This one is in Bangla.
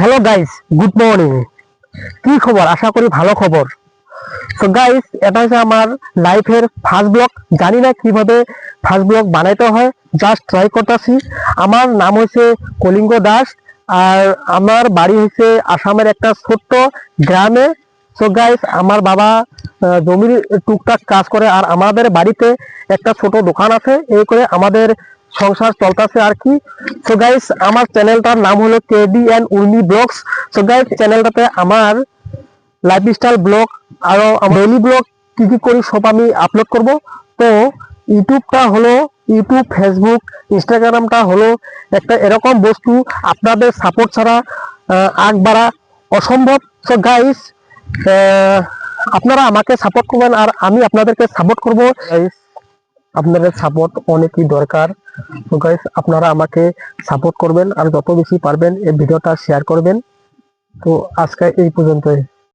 Hello guys, good morning. কি খবর? আশা করি ভালো খবর। তো গাইস, এটা হচ্ছে আমার লাইফের ফার্স্ট ব্লগ। জানি না কিভাবে ফার্স্ট ব্লগ বানাইতে হয়, জাস্ট ট্রাই করতেছি। আমার নাম হচ্ছে কলিঙ্গ দাস, আর আমার বাড়ি হচ্ছে আসামের একটা ছোট্ট গ্রামে। তো গাইস, আমার বাবা জমির টুকটাক কাজ করে, আর আমাদের বাড়িতে একটা ছোট দোকান আছে। এই করে আমাদের সংসার চলতেছে আর কি। সো গাইস, আমার চ্যানেলটার নাম হলো KD and Urmi vlogs. So guys, চ্যানেলটাতে আমার লাইফস্টাইল ব্লগ আরো ডেইলি ব্লগ কি কি করি সব আমি আপলোড করব। তো ইউটিউবটা হলো, ইউটিউব, ফেসবুক, ইনস্টাগ্রামটা হলো একটা এরকম বস্তু, আপনাদের সাপোর্ট ছাড়া আগ বাড়া অসম্ভব। সো গাইস, আপনারা আমাকে সাপোর্ট করবেন আর আমি আপনাদেরকে সাপোর্ট করব। গাইস, আপনাদের সাপোর্ট অনেকই দরকার। তো গাইস, আপনারা আমাকে সাপোর্ট করবেন আর যত বেশি পারবেন এই ভিডিওটা শেয়ার করবেন। তো আজকে এই পর্যন্তই।